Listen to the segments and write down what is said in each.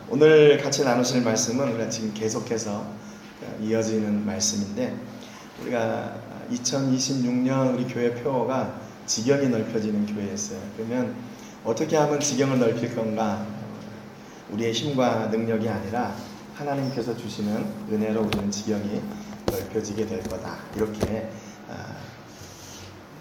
오늘 같이 나누실 말씀은 우리가 지금 계속해서 이어지는 말씀인데, 우리가 2026년 우리 교회 표어가 지경이 넓혀지는 교회였어요. 그러면 어떻게 하면 지경을 넓힐 건가? 우리의 힘과 능력이 아니라 하나님께서 주시는 은혜로 우리는 지경이 넓혀지게 될 거다. 이렇게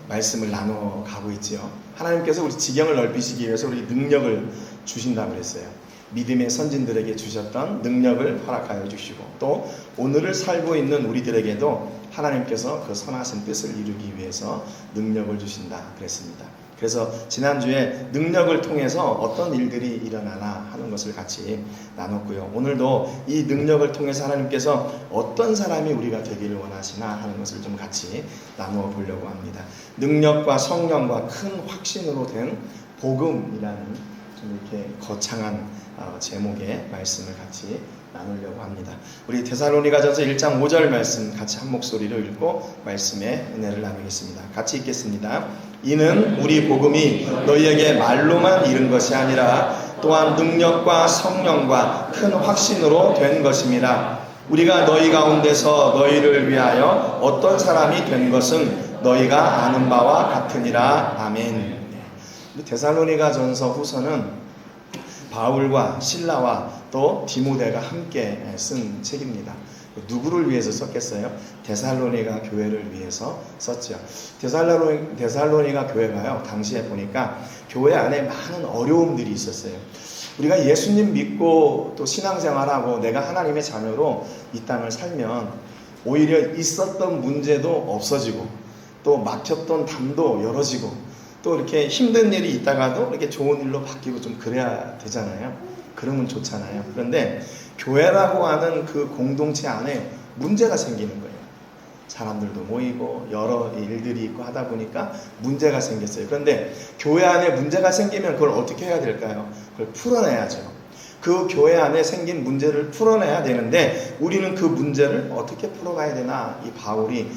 말씀을 나눠가고 있지요. 하나님께서 우리 지경을 넓히시기 위해서 우리 능력을 주신다고 그랬어요. 믿음의 선진들에게 주셨던 능력을 허락하여 주시고, 또 오늘을 살고 있는 우리들에게도 하나님께서 그 선하신 뜻을 이루기 위해서 능력을 주신다 그랬습니다. 그래서 지난주에 능력을 통해서 어떤 일들이 일어나나 하는 것을 같이 나눴고요. 오늘도 이 능력을 통해서 하나님께서 어떤 사람이 우리가 되기를 원하시나 하는 것을 좀 같이 나누어 보려고 합니다. 능력과 성령과 큰 확신으로 된 복음이라는 좀 이렇게 거창한 제목의 말씀을 같이 나누려고 합니다. 우리 데살로니가전서 1장 5절 말씀 같이 한 목소리로 읽고 말씀의 은혜를 나누겠습니다. 같이 읽겠습니다. 이는 우리 복음이 너희에게 말로만 이른 것이 아니라 또한 능력과 성령과 큰 확신으로 된 것임이라. 우리가 너희 가운데서 너희를 위하여 어떤 사람이 된 것은 너희가 아는 바와 같으니라. 아멘. 데살로니가전서 후서는 바울과 실라와 또 디모데가 함께 쓴 책입니다. 누구를 위해서 썼겠어요? 데살로니가 교회를 위해서 썼죠. 데살로니가 교회가요, 당시에 보니까 교회 안에 많은 어려움들이 있었어요. 우리가 예수님 믿고 또 신앙생활하고 내가 하나님의 자녀로 이 땅을 살면 오히려 있었던 문제도 없어지고, 또 막혔던 담도 열어지고, 또 이렇게 힘든 일이 있다가도 이렇게 좋은 일로 바뀌고 좀 그래야 되잖아요. 그러면 좋잖아요. 그런데 교회라고 하는 그 공동체 안에 문제가 생기는 거예요. 사람들도 모이고 여러 일들이 있고 하다 보니까 문제가 생겼어요. 그런데 교회 안에 문제가 생기면 그걸 어떻게 해야 될까요? 그걸 풀어내야죠. 그 교회 안에 생긴 문제를 풀어내야 되는데 우리는 그 문제를 어떻게 풀어가야 되나, 이 바울이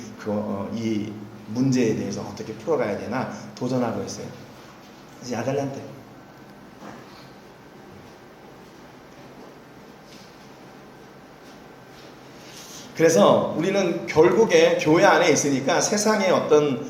이 문제에 대해서 어떻게 풀어가야 되나 도전하고 있어요. 그래서 아들한테 그래서 우리는 결국에 교회 안에 있으니까 세상의 어떤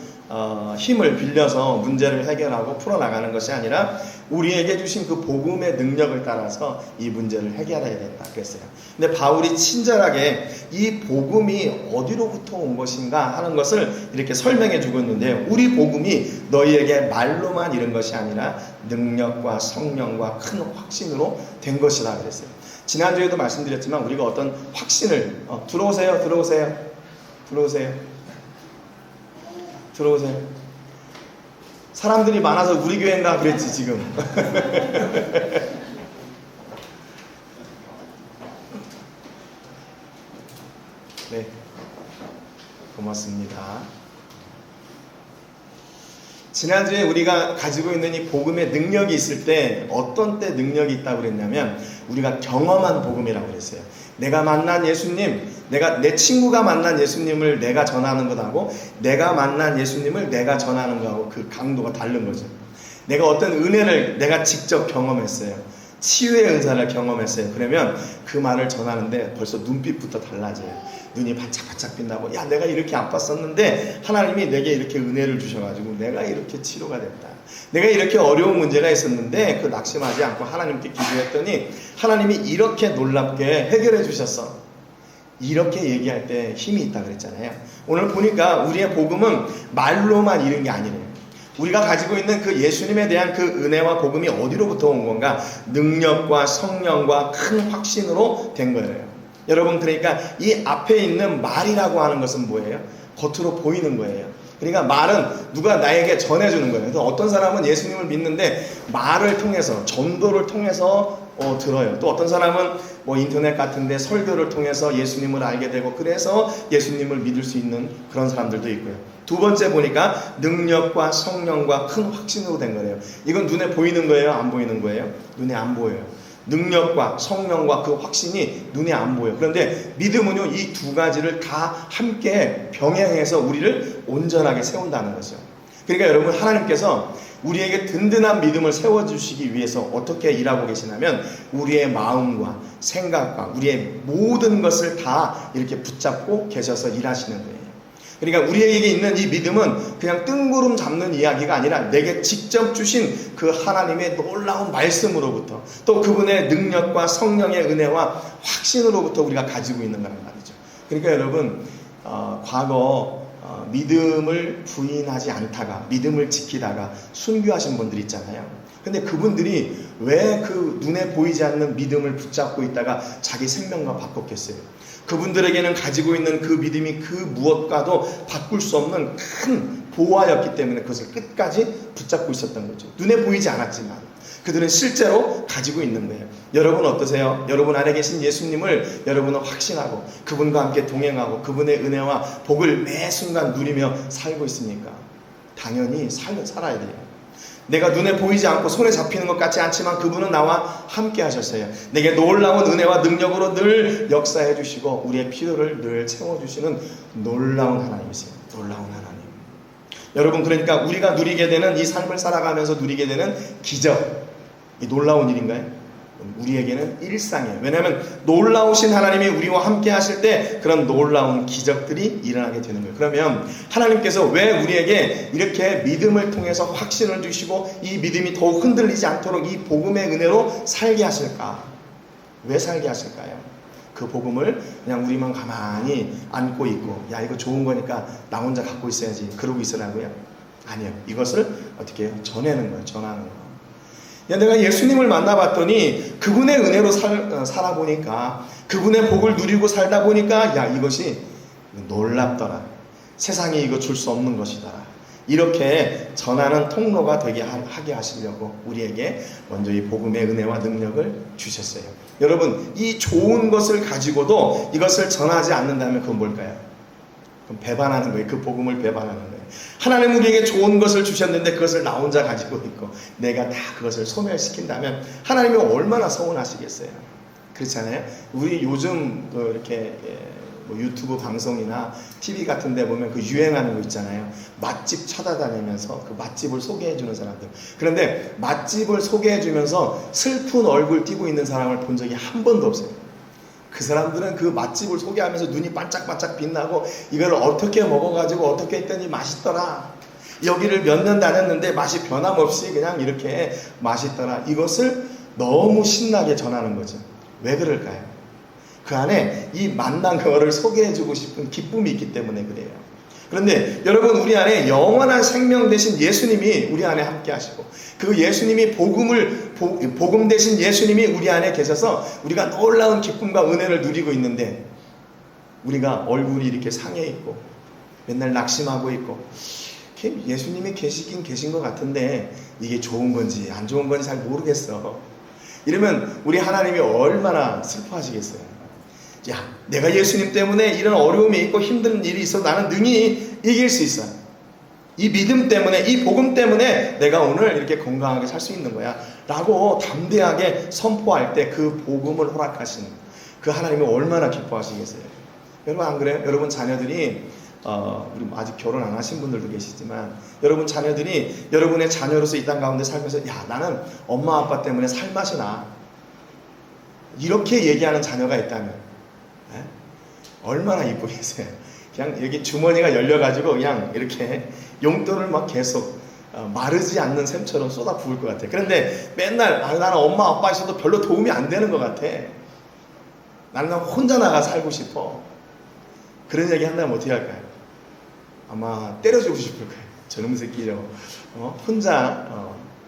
힘을 빌려서 문제를 해결하고 풀어나가는 것이 아니라 우리에게 주신 그 복음의 능력을 따라서 이 문제를 해결해야 된다 그랬어요. 근데 바울이 친절하게 이 복음이 어디로부터 온 것인가 하는 것을 이렇게 설명해 주고 있는데요. 우리 복음이 너희에게 말로만 이른 것이 아니라 능력과 성령과 큰 확신으로 된 것이라 그랬어요. 지난주에도 말씀드렸지만 우리가 어떤 확신을 들어오세요. 사람들이 많아서 우리 교회인가 그랬지 지금. 네, 고맙습니다. 지난주에 우리가 가지고 있는 이 복음의 능력이 있을 때 어떤 때 능력이 있다고 그랬냐면 우리가 경험한 복음이라고 그랬어요. 내가 만난 예수님, 내 친구가 만난 예수님을 내가 전하는 것하고 내가 만난 예수님을 내가 전하는 것하고 그 강도가 다른 거죠. 내가 어떤 은혜를 내가 직접 경험했어요. 치유의 은사를 경험했어요. 그러면 그 말을 전하는데 벌써 눈빛부터 달라져요. 눈이 반짝반짝 빛나고, 야, 내가 이렇게 아팠었는데 하나님이 내게 이렇게 은혜를 주셔가지고 내가 이렇게 치료가 됐다. 내가 이렇게 어려운 문제가 있었는데 그 낙심하지 않고 하나님께 기도했더니 하나님이 이렇게 놀랍게 해결해 주셨어. 이렇게 얘기할 때 힘이 있다 그랬잖아요. 오늘 보니까 우리의 복음은 말로만 이른 게 아니래요. 우리가 가지고 있는 그 예수님에 대한 그 은혜와 복음이 어디로부터 온 건가? 능력과 성령과 큰 확신으로 된 거예요. 여러분, 그러니까 이 앞에 있는 말이라고 하는 것은 뭐예요? 겉으로 보이는 거예요. 그러니까 말은 누가 나에게 전해주는 거예요. 그래서 어떤 사람은 예수님을 믿는데 말을 통해서, 전도를 통해서 들어요. 또 어떤 사람은 인터넷 같은데 설교를 통해서 예수님을 알게 되고, 그래서 예수님을 믿을 수 있는 그런 사람들도 있고요. 두 번째 보니까 능력과 성령과 큰 확신으로 된 거예요. 이건 눈에 보이는 거예요? 안 보이는 거예요? 눈에 안 보여요. 능력과 성령과 그 확신이 눈에 안 보여요. 그런데 믿음은요, 이 두 가지를 다 함께 병행해서 우리를 온전하게 세운다는 거죠. 그러니까 여러분, 하나님께서 우리에게 든든한 믿음을 세워주시기 위해서 어떻게 일하고 계시냐면 우리의 마음과 생각과 우리의 모든 것을 다 이렇게 붙잡고 계셔서 일하시는 거예요. 그러니까 우리에게 있는 이 믿음은 그냥 뜬구름 잡는 이야기가 아니라 내게 직접 주신 그 하나님의 놀라운 말씀으로부터 또 그분의 능력과 성령의 은혜와 확신으로부터 우리가 가지고 있는 거란 말이죠. 그러니까 여러분, 과거 믿음을 부인하지 않다가 믿음을 지키다가 순교하신 분들 있잖아요. 근데 그분들이 왜 그 눈에 보이지 않는 믿음을 붙잡고 있다가 자기 생명과 바꿨겠어요? 그분들에게는 가지고 있는 그 믿음이 그 무엇과도 바꿀 수 없는 큰 보화였기 때문에 그것을 끝까지 붙잡고 있었던 거죠. 눈에 보이지 않았지만 그들은 실제로 가지고 있는 거예요. 여러분 어떠세요? 여러분 안에 계신 예수님을 여러분은 확신하고 그분과 함께 동행하고 그분의 은혜와 복을 매 순간 누리며 살고 있습니까? 당연히 살아야 돼요. 내가 눈에 보이지 않고 손에 잡히는 것 같지 않지만 그분은 나와 함께 하셨어요. 내게 놀라운 은혜와 능력으로 늘 역사해 주시고 우리의 필요를 늘 채워주시는 놀라운 하나님이세요. 놀라운 하나님. 여러분, 그러니까 우리가 누리게 되는 이 삶을 살아가면서 누리게 되는 기적, 이 놀라운 일인가요? 우리에게는 일상이에요. 왜냐하면 놀라우신 하나님이 우리와 함께 하실 때 그런 놀라운 기적들이 일어나게 되는 거예요. 그러면 하나님께서 왜 우리에게 이렇게 믿음을 통해서 확신을 주시고 이 믿음이 더욱 흔들리지 않도록 이 복음의 은혜로 살게 하실까? 왜 살게 하실까요? 그 복음을 그냥 우리만 가만히 안고 있고 야, 이거 좋은 거니까 나 혼자 갖고 있어야지 그러고 있으라고요? 아니요. 이것을 어떻게 해요? 전하는 거예요. 전하는 거. 야, 내가 예수님을 만나봤더니 그분의 은혜로 살아보니까 그분의 복을 누리고 살다 보니까 야, 이것이 놀랍더라. 세상에 이거 줄 수 없는 것이더라. 이렇게 전하는 통로가 되게 하게 하시려고 우리에게 먼저 이 복음의 은혜와 능력을 주셨어요. 여러분, 이 좋은 것을 가지고도 이것을 전하지 않는다면 그건 뭘까요? 그럼 배반하는 거예요. 그 복음을 배반하는 거예요. 하나님 우리에게 좋은 것을 주셨는데 그것을 나 혼자 가지고 있고 내가 다 그것을 소멸시킨다면 하나님이 얼마나 서운하시겠어요. 그렇잖아요. 우리 요즘 이렇게 유튜브 방송이나 TV 같은 데 보면 그 유행하는 거 있잖아요. 맛집 찾아다니면서 그 맛집을 소개해주는 사람들. 그런데 맛집을 소개해주면서 슬픈 얼굴 띄고 있는 사람을 본 적이 한 번도 없어요. 그 사람들은 그 맛집을 소개하면서 눈이 반짝반짝 빛나고 이걸 어떻게 먹어가지고 어떻게 했더니 맛있더라. 여기를 몇 년 다녔는데 맛이 변함없이 그냥 이렇게 맛있더라. 이것을 너무 신나게 전하는 거죠. 왜 그럴까요? 그 안에 이 만난 그거를 소개해주고 싶은 기쁨이 있기 때문에 그래요. 그런데 여러분, 우리 안에 영원한 생명 되신 예수님이 우리 안에 함께 하시고 그 예수님이 복음 되신 예수님이 우리 안에 계셔서 우리가 놀라운 기쁨과 은혜를 누리고 있는데 우리가 얼굴이 이렇게 상해 있고 맨날 낙심하고 있고 예수님이 계신 것 같은데 이게 좋은 건지 안 좋은 건지 잘 모르겠어. 이러면 우리 하나님이 얼마나 슬퍼하시겠어요. 야, 내가 예수님 때문에 이런 어려움이 있고 힘든 일이 있어 나는 능히 이길 수 있어. 이 믿음 때문에, 이 복음 때문에 내가 오늘 이렇게 건강하게 살 수 있는 거야 라고 담대하게 선포할 때 그 복음을 허락하시는 그 하나님이 얼마나 기뻐하시겠어요. 여러분 안 그래요? 여러분 자녀들이 우리 아직 결혼 안 하신 분들도 계시지만 여러분 자녀들이 여러분의 자녀로서 이 땅 가운데 살면서 야, 나는 엄마 아빠 때문에 살맛이 나 이렇게 얘기하는 자녀가 있다면 얼마나 이쁘겠어요. 그냥 여기 주머니가 열려가지고 그냥 이렇게 용돈을 막 계속 마르지 않는 샘처럼 쏟아 부을 것 같아요. 그런데 맨날 나는 엄마 아빠 있어도 별로 도움이 안 되는 것 같아. 나는 혼자 나가 살고 싶어. 그런 얘기 한다면 어떻게 할까요? 아마 때려주고 싶을 거예요. 저놈 새끼요.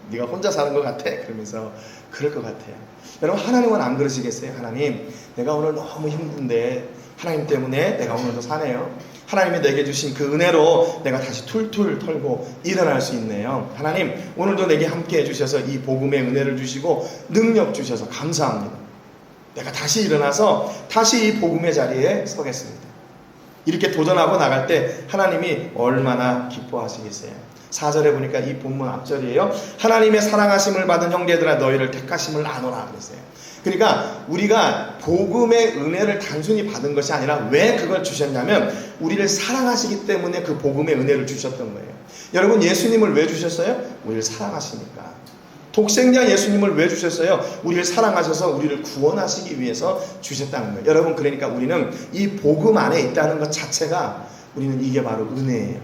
네가 혼자 사는 것 같아? 그러면서 그럴 것 같아요. 여러분, 하나님은 안 그러시겠어요? 하나님, 내가 오늘 너무 힘든데 하나님 때문에 내가 오늘도 사네요. 하나님이 내게 주신 그 은혜로 내가 다시 툴툴 털고 일어날 수 있네요. 하나님, 오늘도 내게 함께 해주셔서 이 복음의 은혜를 주시고 능력 주셔서 감사합니다. 내가 다시 일어나서 다시 이 복음의 자리에 서겠습니다. 이렇게 도전하고 나갈 때 하나님이 얼마나 기뻐하시겠어요. 4절에 보니까 이 본문 앞절이에요. 하나님의 사랑하심을 받은 형제들아 너희를 택하심을 아노라 그랬어요. 그러니까 우리가 복음의 은혜를 단순히 받은 것이 아니라 왜 그걸 주셨냐면 우리를 사랑하시기 때문에 그 복음의 은혜를 주셨던 거예요. 여러분, 예수님을 왜 주셨어요? 우리를 사랑하시니까. 독생자 예수님을 왜 주셨어요? 우리를 사랑하셔서 우리를 구원하시기 위해서 주셨다는 거예요. 여러분, 그러니까 우리는 이 복음 안에 있다는 것 자체가, 우리는 이게 바로 은혜예요.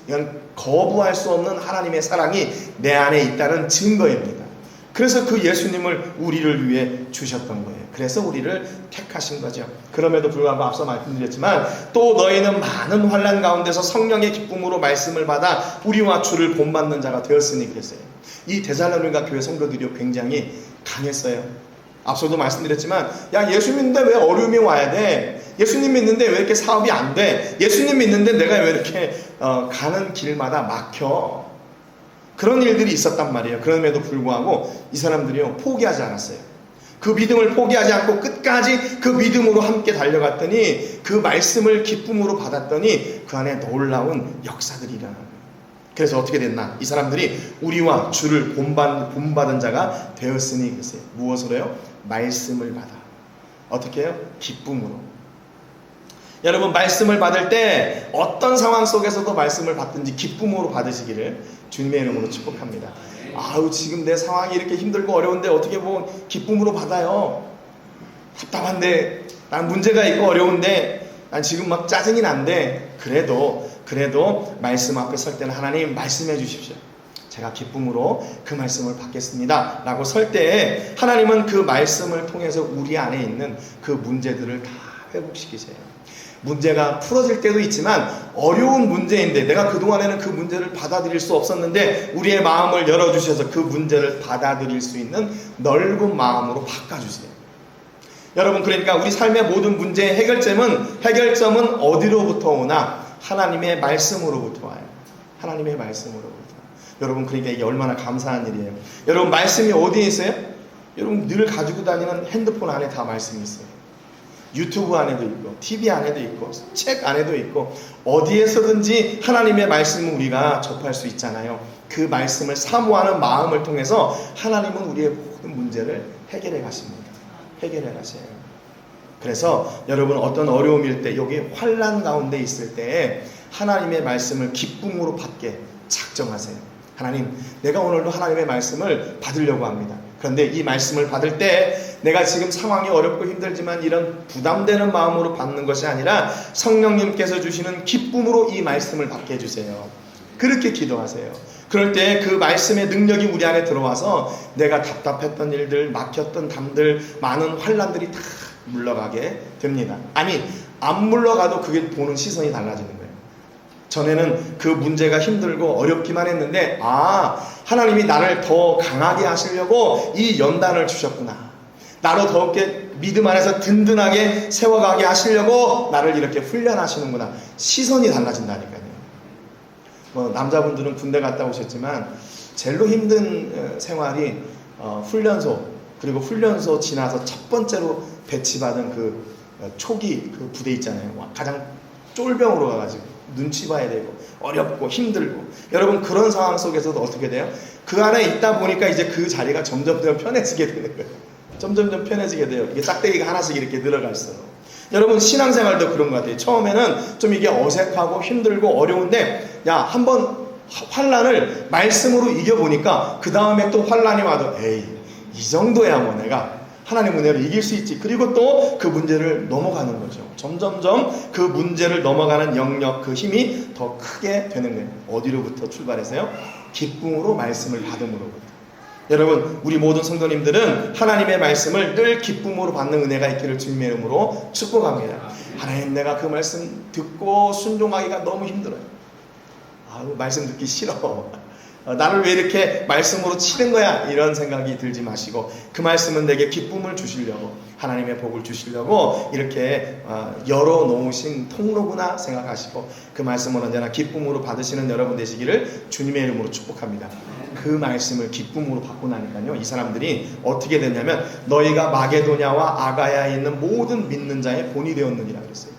이건 거부할 수 없는 하나님의 사랑이 내 안에 있다는 증거입니다. 그래서 그 예수님을 우리를 위해 주셨던 거예요. 그래서 우리를 택하신 거죠. 그럼에도 불구하고 앞서 말씀드렸지만, 또 너희는 많은 환난 가운데서 성령의 기쁨으로 말씀을 받아 우리와 주를 본받는 자가 되었으니 그랬어요. 이 데살로니가 교회 성도들이 굉장히 강했어요. 앞서도 말씀드렸지만, 야, 예수 믿는데 왜 어려움이 와야 돼? 예수님 믿는데 왜 이렇게 사업이 안 돼? 예수님 믿는데 내가 왜 이렇게 가는 길마다 막혀? 그런 일들이 있었단 말이에요. 그럼에도 불구하고 이 사람들이요, 포기하지 않았어요. 그 믿음을 포기하지 않고 끝까지 그 믿음으로 함께 달려갔더니, 그 말씀을 기쁨으로 받았더니 그 안에 놀라운 역사들이 일어나는 거예요. 그래서 어떻게 됐나? 이 사람들이 우리와 주를 본받은 자가 되었으니 그랬어요. 무엇으로요? 말씀을 받아. 어떻게 해요? 기쁨으로. 여러분, 말씀을 받을 때 어떤 상황 속에서도 말씀을 받든지 기쁨으로 받으시기를 주님의 이름으로 축복합니다. 아우, 지금 내 상황이 이렇게 힘들고 어려운데 어떻게 보면 기쁨으로 받아요. 답답한데, 난 문제가 있고 어려운데, 난 지금 막 짜증이 난데, 그래도 말씀 앞에 설 때는 하나님 말씀해 주십시오. 제가 기쁨으로 그 말씀을 받겠습니다 라고 설 때에 하나님은 그 말씀을 통해서 우리 안에 있는 그 문제들을 다 회복시키세요. 문제가 풀어질 때도 있지만, 어려운 문제인데 내가 그동안에는 그 문제를 받아들일 수 없었는데 우리의 마음을 열어주셔서 그 문제를 받아들일 수 있는 넓은 마음으로 바꿔주세요. 여러분, 그러니까 우리 삶의 모든 문제의 해결점은 어디로부터 오나? 하나님의 말씀으로부터 와요. 하나님의 말씀으로부터. 여러분, 그러니까 이게 얼마나 감사한 일이에요. 여러분, 말씀이 어디에 있어요? 여러분, 늘 가지고 다니는 핸드폰 안에 다 말씀이 있어요. 유튜브 안에도 있고, TV 안에도 있고, 책 안에도 있고, 어디에서든지 하나님의 말씀을 우리가 접할 수 있잖아요. 그 말씀을 사모하는 마음을 통해서 하나님은 우리의 모든 문제를 해결해 가십니다. 해결해 가셔요. 그래서 여러분, 어떤 어려움일 때, 여기 환난 가운데 있을 때 하나님의 말씀을 기쁨으로 받게 작정하세요. 하나님, 내가 오늘도 하나님의 말씀을 받으려고 합니다. 그런데 이 말씀을 받을 때 내가 지금 상황이 어렵고 힘들지만 이런 부담되는 마음으로 받는 것이 아니라 성령님께서 주시는 기쁨으로 이 말씀을 받게 해주세요. 그렇게 기도하세요. 그럴 때 그 말씀의 능력이 우리 안에 들어와서 내가 답답했던 일들, 막혔던 담들, 많은 환난들이 다 물러가게 됩니다. 아니, 안 물러가도 그게 보는 시선이 달라지는 거예요. 전에는 그 문제가 힘들고 어렵기만 했는데, 하나님이 나를 더 강하게 하시려고 이 연단을 주셨구나. 나로 더욱게 믿음 안에서 든든하게 세워가게 하시려고 나를 이렇게 훈련하시는구나. 시선이 달라진다니까요. 남자분들은 군대 갔다 오셨지만 제일로 힘든 생활이 훈련소, 그리고 훈련소 지나서 첫 번째로 배치받은 그 초기 그 부대 있잖아요. 가장 쫄병으로 가가지고 눈치 봐야 되고 어렵고 힘들고, 여러분, 그런 상황 속에서도 어떻게 돼요? 그 안에 있다 보니까 이제 그 자리가 점점 편해지게 되는 거예요. 점점 편해지게 돼요. 이게 짝대기가 하나씩 이렇게 늘어갈수록. 여러분, 신앙생활도 그런 것 같아요. 처음에는 좀 이게 어색하고 힘들고 어려운데, 야, 한번 환난을 말씀으로 이겨보니까 그 다음에 또 환난이 와도 에이, 이 정도야 뭐 내가 하나님 은혜로 이길 수 있지. 그리고 또 그 문제를 넘어가는 거죠. 점점점 그 문제를 넘어가는 영역, 그 힘이 더 크게 되는 거예요. 어디로부터 출발해서요? 기쁨으로 말씀을 받음으로부터. 여러분, 우리 모든 성도님들은 하나님의 말씀을 늘 기쁨으로 받는 은혜가 있기를 주님의 이름으로 축복합니다. 하나님, 내가 그 말씀 듣고 순종하기가 너무 힘들어요. 말씀 듣기 싫어. 나를 왜 이렇게 말씀으로 치는 거야? 이런 생각이 들지 마시고, 그 말씀은 내게 기쁨을 주시려고, 하나님의 복을 주시려고 이렇게 열어놓으신 통로구나 생각하시고, 그 말씀을 언제나 기쁨으로 받으시는 여러분 되시기를 주님의 이름으로 축복합니다. 그 말씀을 기쁨으로 받고 나니까요, 이 사람들이 어떻게 됐냐면, 너희가 마게도냐와 아가야에 있는 모든 믿는 자의 본이 되었느니라 그랬어요.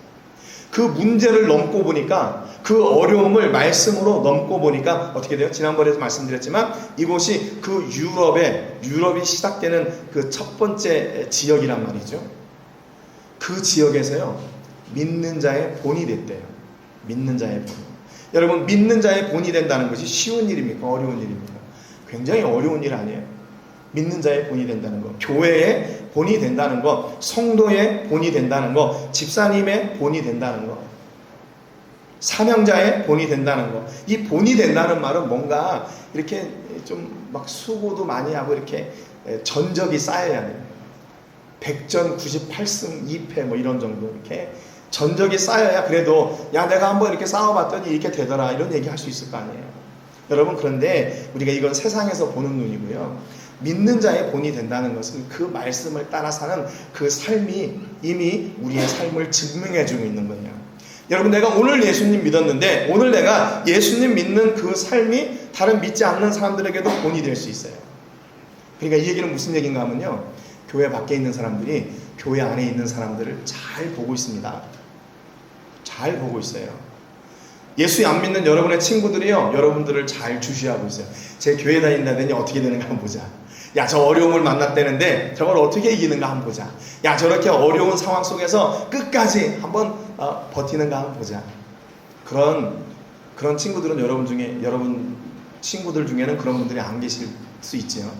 그 문제를 넘고 보니까, 그 어려움을 말씀으로 넘고 보니까 어떻게 돼요? 지난번에도 말씀드렸지만 이곳이 그 유럽이 시작되는 그 첫 번째 지역이란 말이죠. 그 지역에서요, 믿는 자의 본이 됐대요. 믿는 자의 본. 여러분, 믿는 자의 본이 된다는 것이 쉬운 일입니까? 어려운 일입니까? 굉장히 어려운 일 아니에요? 믿는 자의 본이 된다는 것, 교회의 본이 된다는 것, 성도의 본이 된다는 것, 집사님의 본이 된다는 것, 사명자의 본이 된다는 것. 이 본이 된다는 말은 뭔가 이렇게 좀 막 수고도 많이 하고 이렇게 전적이 쌓여야 돼요. 100전 98승 2패 뭐 이런 정도 이렇게 전적이 쌓여야 그래도 야 내가 한번 이렇게 싸워봤더니 이렇게 되더라 이런 얘기 할 수 있을 거 아니에요. 여러분, 그런데 우리가 이건 세상에서 보는 눈이고요. 믿는 자의 본이 된다는 것은 그 말씀을 따라 사는 그 삶이 이미 우리의 삶을 증명해주고 있는 거예요. 여러분, 내가 오늘 예수님 믿었는데 오늘 내가 예수님 믿는 그 삶이 다른 믿지 않는 사람들에게도 본이 될 수 있어요. 그러니까 이 얘기는 무슨 얘기인가 하면요, 교회 밖에 있는 사람들이 교회 안에 있는 사람들을 잘 보고 있습니다. 잘 보고 있어요. 예수 안 믿는 여러분의 친구들이요, 여러분들을 잘 주시하고 있어요. 제 교회 다닌다더니 어떻게 되는가 한번 보자. 야, 저 어려움을 만났다는데 저걸 어떻게 이기는가 한번 보자. 야, 저렇게 어려운 상황 속에서 끝까지 한번 버티는가 한번 보자. 그런 친구들은 여러분 친구들 중에는 그런 분들이 안 계실 수 있죠.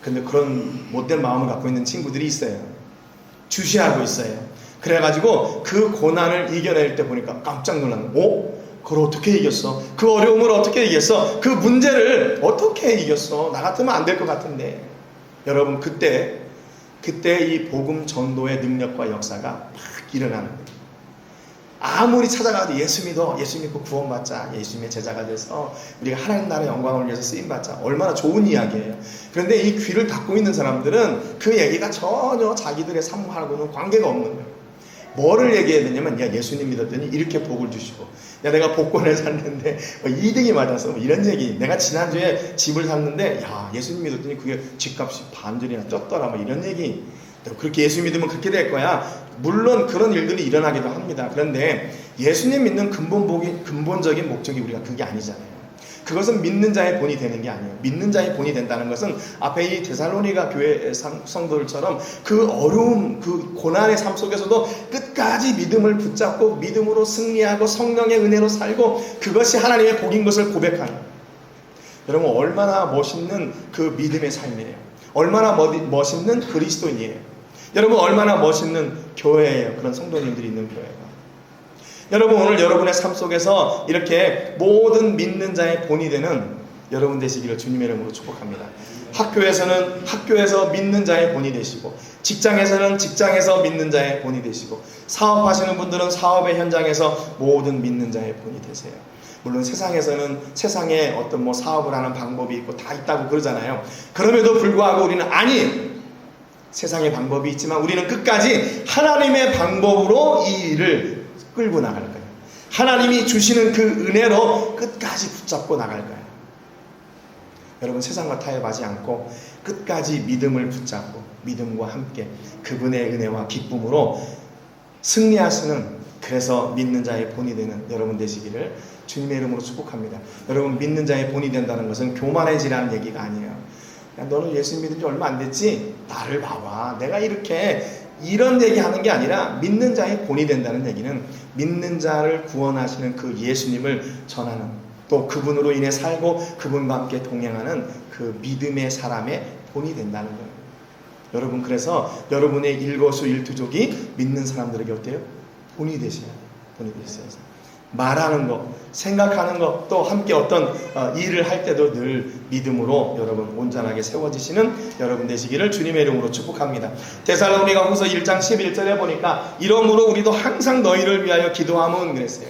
근데 그런 못된 마음을 갖고 있는 친구들이 있어요. 주시하고 있어요. 그래가지고 그 고난을 이겨낼 때 보니까 깜짝 놀라는 거예요. 그걸 어떻게 이겼어? 그 어려움을 어떻게 이겼어? 그 문제를 어떻게 이겼어? 나 같으면 안 될 것 같은데. 여러분, 그때 이 복음 전도의 능력과 역사가 막 일어나는 거예요. 아무리 찾아가도 예수 믿고 구원받자, 예수님의 제자가 돼서 우리가 하나님 나라의 영광을 위해서 쓰임받자, 얼마나 좋은 이야기예요. 그런데 이 귀를 닫고 있는 사람들은 그 얘기가 전혀 자기들의 삶하고는 관계가 없는 거예요. 뭐를 얘기해야 되냐면, 야, 예수님 믿었더니 이렇게 복을 주시고, 야, 내가 복권을 샀는데 2등이 맞아서 이런 얘기, 내가 지난주에 집을 샀는데 야, 예수님 믿었더니 그게 집값이 반전이나 떴더라, 뭐 이런 얘기. 그렇게 예수 믿으면 그렇게 될 거야. 물론 그런 일들이 일어나기도 합니다. 그런데 예수님 믿는 근본적인 목적이 우리가 그게 아니잖아요. 그것은 믿는 자의 본이 되는 게 아니에요. 믿는 자의 본이 된다는 것은 앞에 이 데살로니가 교회 성도들처럼 그 어려움, 그 고난의 삶 속에서도 끝까지 믿음을 붙잡고 믿음으로 승리하고 성령의 은혜로 살고 그것이 하나님의 복인 것을 고백하는, 여러분, 얼마나 멋있는 그 믿음의 삶이에요. 얼마나 멋있는 그리스도인이에요. 여러분, 얼마나 멋있는 교회예요. 그런 성도님들이 있는 교회가. 여러분, 오늘 여러분의 삶 속에서 이렇게 모든 믿는 자의 본이 되는 여러분 되시기를 주님의 이름으로 축복합니다. 학교에서는 학교에서 믿는 자의 본이 되시고, 직장에서는 직장에서 믿는 자의 본이 되시고, 사업하시는 분들은 사업의 현장에서 모든 믿는 자의 본이 되세요. 물론 세상에서는 세상에 어떤 뭐 사업을 하는 방법이 있고 다 있다고 그러잖아요. 그럼에도 불구하고 우리는 세상의 방법이 있지만 우리는 끝까지 하나님의 방법으로 이 일을 끌고 나갈 거예요. 하나님이 주시는 그 은혜로 끝까지 붙잡고 나갈 거예요. 여러분, 세상과 타협하지 않고 끝까지 믿음을 붙잡고 믿음과 함께 그분의 은혜와 기쁨으로 승리하시는, 그래서 믿는 자의 본이 되는 여러분 되시기를 주님의 이름으로 축복합니다. 여러분, 믿는 자의 본이 된다는 것은 교만해지라는 얘기가 아니에요. 야, 너는 예수 믿은 지 얼마 안 됐지? 나를 봐봐. 내가 이런 얘기하는 게 아니라, 믿는 자의 본이 된다는 얘기는 믿는 자를 구원하시는 그 예수님을 전하는, 또 그분으로 인해 살고 그분과 함께 동행하는 그 믿음의 사람의 본이 된다는 거예요. 여러분, 그래서 여러분의 일거수일투족이 믿는 사람들에게 어때요? 본이 되셔야 돼요. 본이 되셔야 돼요. 말하는 것, 생각하는 것, 또 함께 어떤 일을 할 때도 늘 믿음으로 여러분 온전하게 세워지시는 여러분 되시기를 주님의 이름으로 축복합니다. 데살로니가 후서 1장 11절에 보니까 이러므로 우리도 항상 너희를 위하여 기도함은 그랬어요.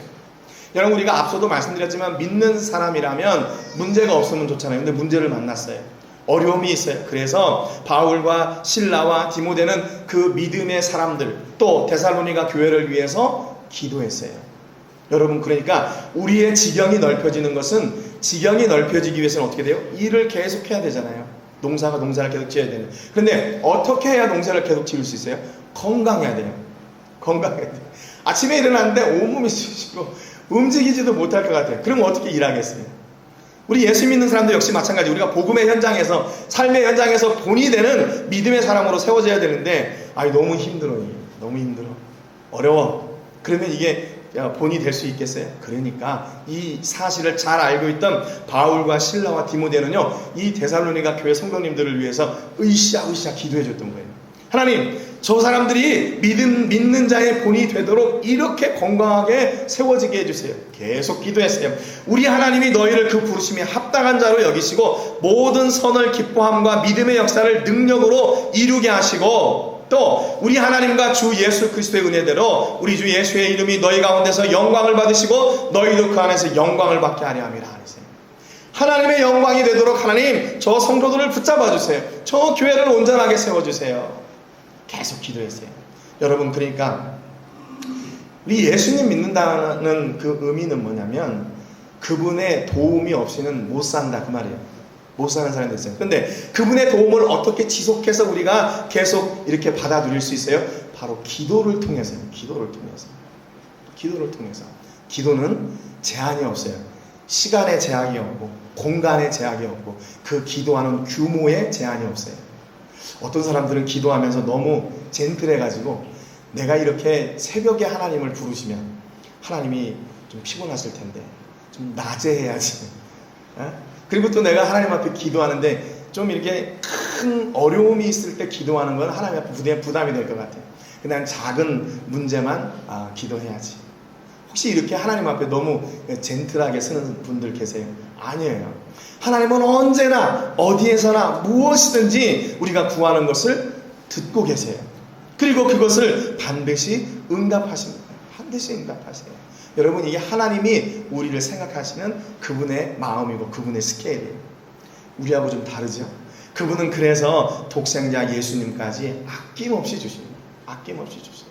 여러분, 우리가 앞서도 말씀드렸지만 믿는 사람이라면 문제가 없으면 좋잖아요. 근데 문제를 만났어요. 어려움이 있어요. 그래서 바울과 실라와 디모데는 그 믿음의 사람들, 또 데살로니가 교회를 위해서 기도했어요. 여러분, 그러니까 우리의 지경이 넓혀지는 것은, 지경이 넓혀지기 위해서는 어떻게 돼요? 일을 계속 해야 되잖아요. 농사를 계속 지어야 되는. 그런데 어떻게 해야 농사를 계속 지을 수 있어요? 건강해야 돼요. 건강해야 돼요. 아침에 일어났는데 온몸이 쑤시고 움직이지도 못할 것 같아요. 그럼 어떻게 일하겠어요? 우리 예수 믿는 사람도 역시 마찬가지. 우리가 복음의 현장에서, 삶의 현장에서 본이 되는 믿음의 사람으로 세워져야 되는데, 너무 힘들어. 너무 힘들어. 어려워. 그러면 이게 본이 될 수 있겠어요? 그러니까 이 사실을 잘 알고 있던 바울과 실라와 디모데는요, 이 데살로니가 교회 성도님들을 위해서 으쌰으쌰 기도해 줬던 거예요. 하나님, 저 사람들이 믿는 자의 본이 되도록 이렇게 건강하게 세워지게 해주세요. 계속 기도했어요. 우리 하나님이 너희를 그 부르심에 합당한 자로 여기시고 모든 선을 기뻐함과 믿음의 역사를 능력으로 이루게 하시고, 또 우리 하나님과 주 예수 그리스도의 은혜대로 우리 주 예수의 이름이 너희 가운데서 영광을 받으시고 너희도 그 안에서 영광을 받게 하려 함이라 하세요. 하나님의 영광이 되도록 하나님, 저 성도들을 붙잡아 주세요. 저 교회를 온전하게 세워주세요. 계속 기도했어요. 여러분, 그러니까 우리 예수님 믿는다는 그 의미는 뭐냐면 그분의 도움이 없이는 못 산다, 그 말이에요. 못 사는 사람이 됐어요. 근데 그분의 도움을 어떻게 지속해서 우리가 계속 이렇게 받아 누릴 수 있어요? 바로 기도를 통해서요. 기도를 통해서. 기도는 제한이 없어요. 시간의 제약이 없고 공간의 제약이 없고 그 기도하는 규모의 제한이 없어요. 어떤 사람들은 기도하면서 너무 젠틀해가지고 내가 이렇게 새벽에 하나님을 부르시면 하나님이 좀 피곤하실 텐데 좀 낮에 해야지. 그리고 또 내가 하나님 앞에 기도하는데 좀 이렇게 큰 어려움이 있을 때 기도하는 건 하나님 앞에 부담이 될 것 같아요. 그냥 작은 문제만 기도해야지. 혹시 이렇게 하나님 앞에 너무 젠틀하게 서는 분들 계세요? 아니에요. 하나님은 언제나 어디에서나 무엇이든지 우리가 구하는 것을 듣고 계세요. 그리고 그것을 반드시 응답하십니다. 반드시 응답하세요. 여러분, 이게 하나님이 우리를 생각하시는 그분의 마음이고 그분의 스케일이에요. 우리하고 좀 다르죠? 그분은 그래서 독생자 예수님까지 아낌없이 주십니다. 아낌없이 주십니다.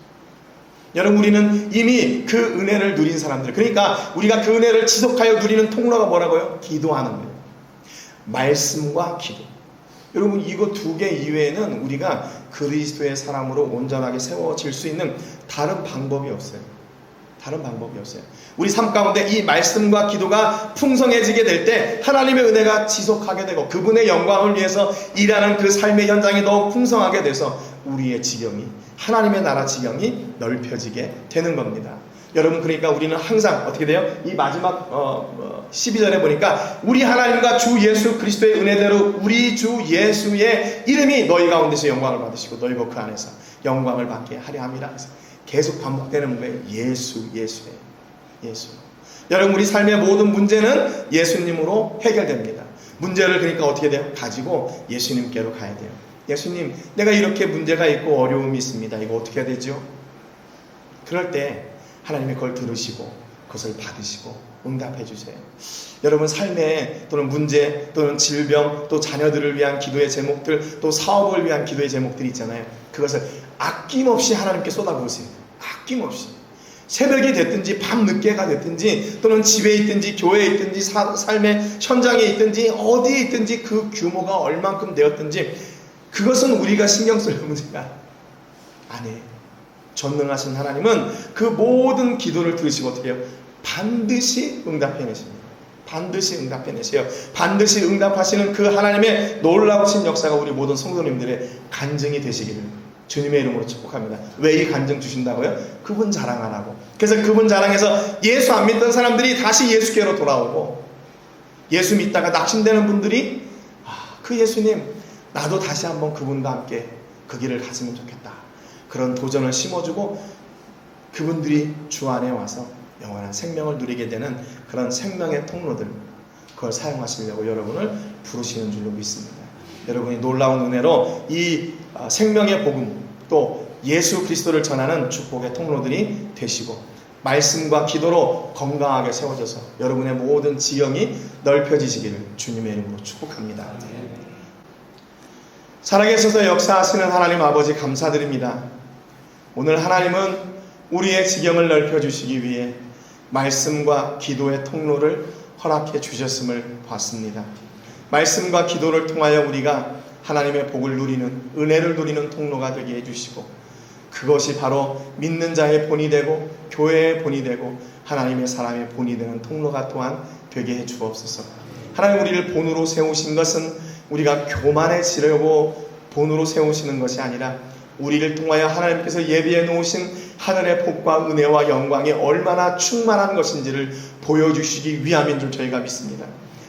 여러분, 우리는 이미 그 은혜를 누린 사람들, 그러니까 우리가 그 은혜를 지속하여 누리는 통로가 뭐라고요? 기도하는 거예요. 말씀과 기도. 여러분, 이거 두 개 이외에는 우리가 그리스도의 사람으로 온전하게 세워질 수 있는 다른 방법이 없어요. 다른 방법이 없어요. 우리 삶 가운데 이 말씀과 기도가 풍성해지게 될 때 하나님의 은혜가 지속하게 되고 그분의 영광을 위해서 일하는 그 삶의 현장이 더욱 풍성하게 돼서 우리의 지경이, 하나님의 나라 지경이 넓혀지게 되는 겁니다. 여러분, 그러니까 우리는 항상 어떻게 돼요? 이 마지막 12절에 보니까 우리 하나님과 주 예수 그리스도의 은혜대로 우리 주 예수의 이름이 너희 가운데서 영광을 받으시고 너희가 그 안에서 영광을 받게 하려 함이라. 계속 반복되는 거예요. 예수. 여러분, 우리 삶의 모든 문제는 예수님으로 해결됩니다. 문제를 그러니까 어떻게 돼요? 가지고 예수님께로 가야 돼요. 예수님, 내가 이렇게 문제가 있고 어려움이 있습니다. 이거 어떻게 해야 되죠? 그럴 때 하나님이 그걸 들으시고 그것을 받으시고 응답해 주세요. 여러분, 삶에 또는 문제 또는 질병 또 자녀들을 위한 기도의 제목들 또 사업을 위한 기도의 제목들이 있잖아요. 그것을 아낌없이 하나님께 쏟아부으세요. 아낌없이. 새벽이 됐든지 밤늦게가 됐든지 또는 집에 있든지 교회에 있든지 삶의 현장에 있든지 어디에 있든지 그 규모가 얼만큼 되었든지 그것은 우리가 신경 쓸 문제가 아니에요. 전능하신 하나님은 그 모든 기도를 들으시고 어떻게 해요? 반드시 응답해내십니다. 반드시 응답해내세요. 반드시 응답하시는 그 하나님의 놀라우신 역사가 우리 모든 성도님들의 간증이 되시기를 주님의 이름으로 축복합니다. 왜 이 간증 주신다고요? 그분 자랑하라고. 그래서 그분 자랑해서 예수 안 믿던 사람들이 다시 예수께로 돌아오고, 예수 믿다가 낙심되는 분들이 그 예수님, 나도 다시 한번 그분과 함께 그 길을 갔으면 좋겠다. 그런 도전을 심어주고 그분들이 주 안에 와서 영원한 생명을 누리게 되는 그런 생명의 통로들, 그걸 사용하시려고 여러분을 부르시는 줄로 믿습니다. 여러분이 놀라운 은혜로 이 생명의 복음 또 예수 그리스도를 전하는 축복의 통로들이 되시고 말씀과 기도로 건강하게 세워져서 여러분의 모든 지경이 넓혀지시기를 주님의 이름으로 축복합니다. 살아계셔서 역사하시는 하나님 아버지 감사드립니다. 오늘 하나님은 우리의 지경을 넓혀주시기 위해 말씀과 기도의 통로를 허락해 주셨음을 봤습니다. 말씀과 기도를 통하여 우리가 하나님의 복을 누리는, 은혜를 누리는 통로가 되게 해주시고 그것이 바로 믿는 자의 본이 되고 교회의 본이 되고 하나님의 사람의 본이 되는 통로가 또한 되게 해 주옵소서. 하나님, 우리를 본으로 세우신 것은 우리가 교만해지려고 본으로 세우시는 것이 아니라 우리를 통하여 하나님께서 예비해 놓으신 하늘의 복과 은혜와 영광이 얼마나 충만한 것인지를 보여주시기 위함인 줄 저희가 믿습니다.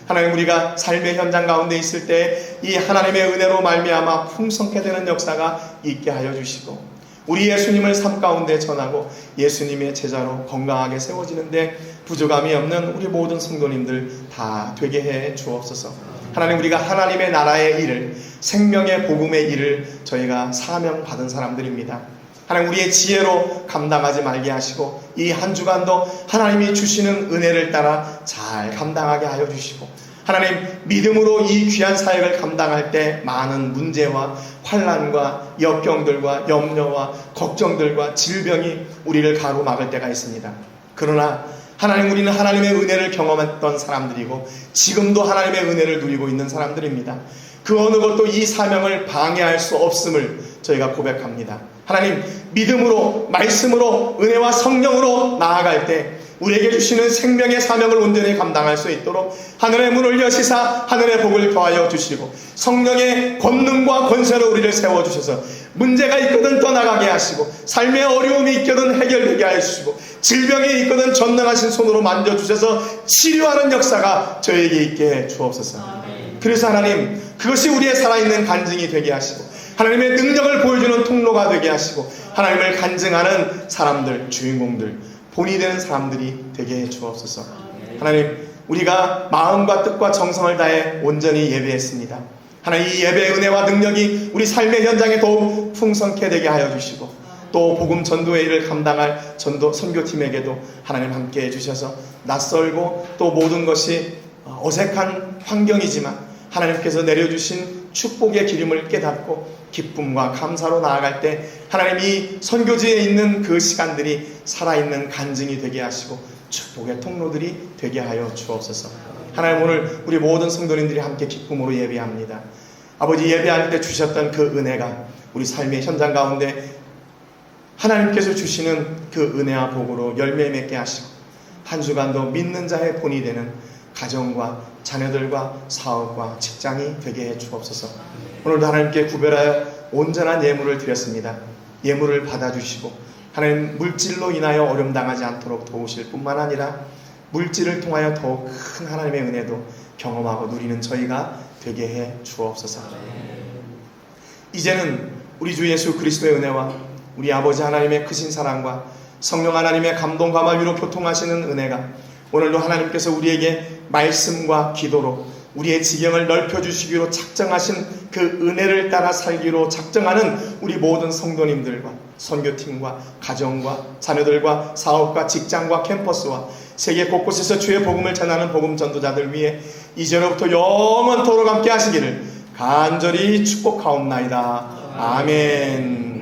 하나님, 우리가 삶의 현장 가운데 있을 때 이 하나님의 은혜로 말미암아 풍성케 되는 역사가 있게 하여 주시고, 우리 예수님을 삶 가운데 전하고 예수님의 제자로 건강하게 세워지는데 부족함이 없는 우리 모든 성도님들 다 되게 해 주옵소서. 하나님, 우리가 하나님의 나라의 일을, 생명의 복음의 일을 저희가 사명받은 사람들입니다. 하나님, 우리의 지혜로 감당하지 말게 하시고 이 한 주간도 하나님이 주시는 은혜를 따라 잘 감당하게 하여 주시고, 하나님, 믿음으로 이 귀한 사역을 감당할 때 많은 문제와 환난과 역경들과 염려와 걱정들과 질병이 우리를 가로막을 때가 있습니다. 그러나 하나님, 우리는 하나님의 은혜를 경험했던 사람들이고 지금도 하나님의 은혜를 누리고 있는 사람들입니다. 그 어느 것도 이 사명을 방해할 수 없음을 저희가 고백합니다. 하나님, 믿음으로, 말씀으로, 은혜와 성령으로 나아갈 때 우리에게 주시는 생명의 사명을 온전히 감당할 수 있도록 하늘의 문을 여시사 하늘의 복을 더하여 주시고 성령의 권능과 권세로 우리를 세워주셔서 문제가 있거든 떠나가게 하시고 삶의 어려움이 있거든 해결되게 하시고 질병이 있거든 전능하신 손으로 만져주셔서 치료하는 역사가 저에게 있게 해 주옵소서. 그래서 하나님, 그것이 우리의 살아있는 간증이 되게 하시고 하나님의 능력을 보여주는 통로가 되게 하시고 하나님을 간증하는 사람들, 주인공들, 본이 되는 사람들이 되게 해 주옵소서. 하나님, 우리가 마음과 뜻과 정성을 다해 온전히 예배했습니다. 하나님, 이 예배의 은혜와 능력이 우리 삶의 현장에 더욱 풍성케 되게 하여 주시고 또 복음 전도의 일을 감당할 선교팀에게도 하나님 함께 해주셔서 낯설고 또 모든 것이 어색한 환경이지만 하나님께서 내려주신 축복의 기름을 깨닫고 기쁨과 감사로 나아갈 때 하나님이 선교지에 있는 그 시간들이 살아있는 간증이 되게 하시고 축복의 통로들이 되게 하여 주옵소서. 하나님, 오늘 우리 모든 성도님들이 함께 기쁨으로 예배합니다. 아버지, 예배할 때 주셨던 그 은혜가 우리 삶의 현장 가운데 하나님께서 주시는 그 은혜와 복으로 열매 맺게 하시고 한 주간도 믿는 자의 본이 되는 가정과 자녀들과 사업과 직장이 되게 해 주옵소서. 오늘도 하나님께 구별하여 온전한 예물을 드렸습니다. 예물을 받아주시고 하나님, 물질로 인하여 어려움 당하지 않도록 도우실 뿐만 아니라 물질을 통하여 더욱 큰 하나님의 은혜도 경험하고 누리는 저희가 되게 해 주옵소서. 이제는 우리 주 예수 그리스도의 은혜와 우리 아버지 하나님의 크신 사랑과 성령 하나님의 감동과 마위로 교통하시는 은혜가 오늘도 하나님께서 우리에게 말씀과 기도로 우리의 지경을 넓혀주시기로 작정하신 그 은혜를 따라 살기로 작정하는 우리 모든 성도님들과 선교팀과 가정과 자녀들과 사업과 직장과 캠퍼스와 세계 곳곳에서 주의 복음을 전하는 복음 전도자들 위해 이제로부터 영원토록 함께 하시기를 간절히 축복하옵나이다. 아멘.